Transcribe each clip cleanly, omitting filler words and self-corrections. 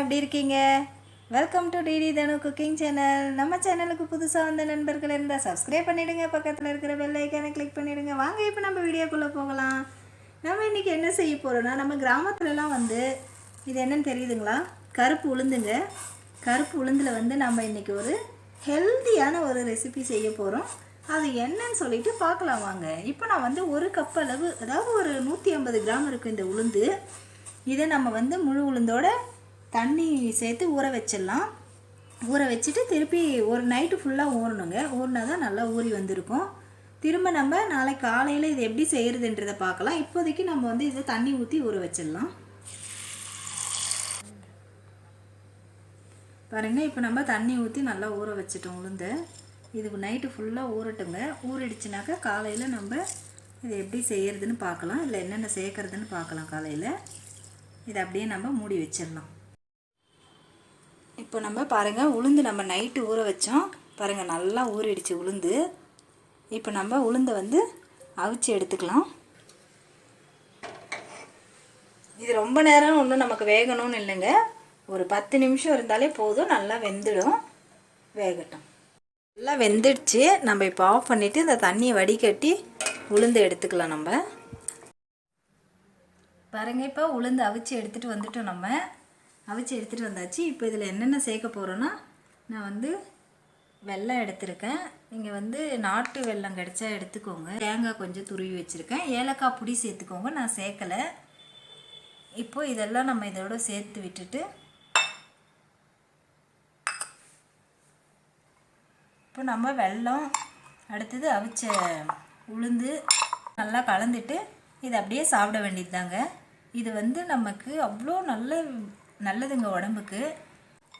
எப்படி இருக்கீங்க? Welcome to DD DHANU cooking channel. நம்ம சேனலுக்கு புதுசாக வந்த நண்பர்கள் இருந்தால் சப்ஸ்கிரைப் பண்ணிவிடுங்க. பக்கத்தில் இருக்கிற பெல் ஐக்கானை கிளிக் பண்ணிவிடுங்க. வாங்க இப்போ நம்ம வீடியோக்குள்ளே போகலாம். நம்ம இன்றைக்கி என்ன செய்ய போகிறோன்னா, நம்ம கிராமத்துலலாம் இது என்னன்னு தெரியுதுங்களா? கருப்பு உளுந்துங்க. கருப்பு உளுந்தில் நம்ம இன்றைக்கி ஒரு ஹெல்த்தியான ஒரு ரெசிபி செய்ய போகிறோம். அது என்னன்னு சொல்லிட்டு பார்க்கலாம் வாங்க. இப்போ நான் ஒரு கப் அளவு, அதாவது ஒரு 150 கிராம் இருக்குது இந்த உளுந்து. இதை நம்ம முழு உளுந்தோட தண்ணி சேர்த்து ஊற வச்சிடலாம். ஊற வச்சுட்டு திருப்பி ஒரு நைட்டு ஃபுல்லாக ஊறணுங்க. ஊறினா தான் நல்லா ஊறி வந்திருக்கும். திரும்ப நம்ம நாளைக்கு காலையில் இது எப்படி செய்கிறதுன்றதை பார்க்கலாம். இப்போதைக்கு நம்ம இதை தண்ணி ஊற்றி ஊற வச்சிடலாம். பாருங்கள், இப்போ நம்ம தண்ணி ஊற்றி நல்லா ஊற வச்சிட்டோம் உளுந்து. இது நைட்டு ஃபுல்லாக ஊறட்டுங்க. ஊறிடுச்சுனாக்கா காலையில் நம்ம இதை எப்படி செய்கிறதுன்னு பார்க்கலாம், இல்லை என்னென்ன சேர்க்குறதுன்னு பார்க்கலாம். காலையில் இதை அப்படியே நம்ம மூடி வச்சிடலாம். இப்போ நம்ம பாருங்கள், உளுந்து நம்ம நைட்டு ஊற வச்சோம். பாருங்கள், நல்லா ஊறிடுச்சு உளுந்து. இப்போ நம்ம உளுந்தை அவிச்சு எடுத்துக்கலாம். இது ரொம்ப நேரம் ஒன்றும் நமக்கு வேகணும்னு இல்லைங்க. ஒரு 10 நிமிஷம் இருந்தாலே போதும், நல்லா வெந்துடும். வேகட்டும். நல்லா வெந்துடுச்சு. நம்ம இப்போ ஆஃப் பண்ணிவிட்டு இந்த தண்ணியை வடிகட்டி உளுந்து எடுத்துக்கலாம். நம்ம பாருங்கள், இப்போ உளுந்து அவிச்சு எடுத்துகிட்டு வந்துட்டோம். நம்ம அவிச்சு எடுத்துகிட்டு வந்தாச்சு. இப்போ இதில் என்னென்ன சேர்க்க போகிறோன்னா, நான் வெல்லம் எடுத்திருக்கேன். நீங்கள் நாட்டு வெல்லம் கிடைச்சா எடுத்துக்கோங்க. தேங்காய் கொஞ்சம் துருவி வச்சுருக்கேன். ஏலக்காய் பொடி சேர்த்துக்கோங்க, நான் சேர்க்கலை. இப்போ இதெல்லாம் நம்ம இதோட சேர்த்து விட்டுட்டு, இப்போ நம்ம வெல்லம், அடுத்தது அவிச்ச உளுந்து நல்லா கலந்துட்டு இதை அப்படியே சாப்பிட வேண்டியது தாங்க. இது நமக்கு அவ்வளோ நல்லதுங்க உடம்புக்கு.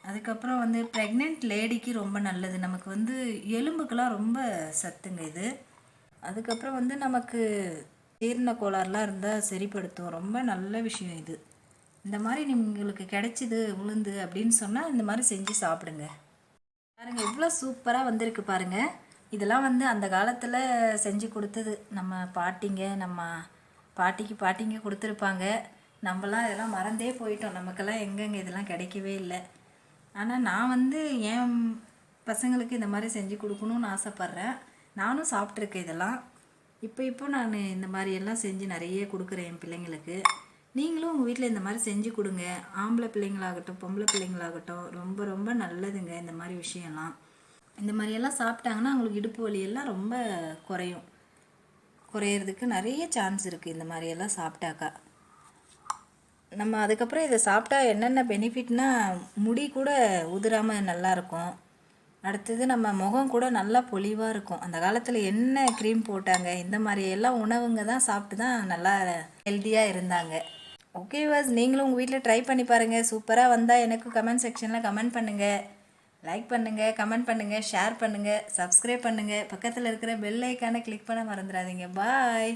அதுக்கப்புறம் ப்ரெக்னென்ட் லேடிக்கு ரொம்ப நல்லது. நமக்கு எலும்புக்கெலாம் ரொம்ப சத்துங்க இது. அதுக்கப்புறம் நமக்கு ஜீரண கோளாறுலாம் இருந்தால் சரிப்படுத்தும். ரொம்ப நல்ல விஷயம் இது. இந்த மாதிரி உங்களுக்கு கிடைச்சிது உளுந்து அப்படின்னு சொன்னால் இந்த மாதிரி செஞ்சு சாப்பிடுங்க. பாருங்கள், இவ்வளோ சூப்பராக வந்திருக்கு பாருங்கள். இதெல்லாம் அந்த காலத்தில் செஞ்சு கொடுத்தது நம்ம பாட்டிங்க. நம்ம பாட்டிங்க கொடுத்துருப்பாங்க. நம்மலாம் இதெல்லாம் மறந்தே போயிட்டோம். நமக்கெல்லாம் எங்கெங்கே இதெல்லாம் கிடைக்கவே இல்லை. ஆனால் நான் என் பசங்களுக்கு இந்த மாதிரி செஞ்சு கொடுக்கணுன்னு ஆசைப்பட்றேன். நானும் சாப்பிட்ருக்கேன் இதெல்லாம். இப்போ நான் இந்த மாதிரியெல்லாம் செஞ்சு நிறைய கொடுக்குறேன் என் பிள்ளைங்களுக்கு. நீங்களும் உங்கள் வீட்டில் இந்த மாதிரி செஞ்சு கொடுங்க. ஆம்பளை பிள்ளைங்களாகட்டும் பொம்பளை பிள்ளைங்களாகட்டும் ரொம்ப ரொம்ப நல்லதுங்க இந்த மாதிரி விஷயம்லாம். இந்த மாதிரியெல்லாம் சாப்பிட்டாங்கன்னா அவங்களுக்கு இடுப்பு வலியெல்லாம் ரொம்ப குறையிறதுக்கு நிறைய சான்ஸ் இருக்குது. இந்த மாதிரியெல்லாம் சாப்பிட்டாக்கா நம்ம அதுக்கப்புறம் இதை சாப்பிட்டா என்னென்ன பெனிஃபிட்னால், முடி கூட உதிராமல் நல்லாயிருக்கும். அடுத்தது நம்ம முகம் கூட நல்லா பொலிவாக இருக்கும். அந்த காலத்தில் என்ன க்ரீம் போட்டாங்க, இந்த மாதிரி எல்லாம் உணவுங்க தான் சாப்பிட்டு தான் நல்லா ஹெல்த்தியாக இருந்தாங்க. ஓகே வாஸ், நீங்களும் உங்கள் வீட்டில் ட்ரை பண்ணி பாருங்கள். சூப்பராக வந்தால் எனக்கு கமெண்ட் செக்ஷனில் கமெண்ட் பண்ணுங்கள், லைக் பண்ணுங்கள், கமெண்ட் பண்ணுங்கள், ஷேர் பண்ணுங்கள், சப்ஸ்கிரைப் பண்ணுங்கள். பக்கத்தில் இருக்கிற பெல் ஐக்கானை கிளிக் பண்ண மறந்துடாதீங்க. பாய்.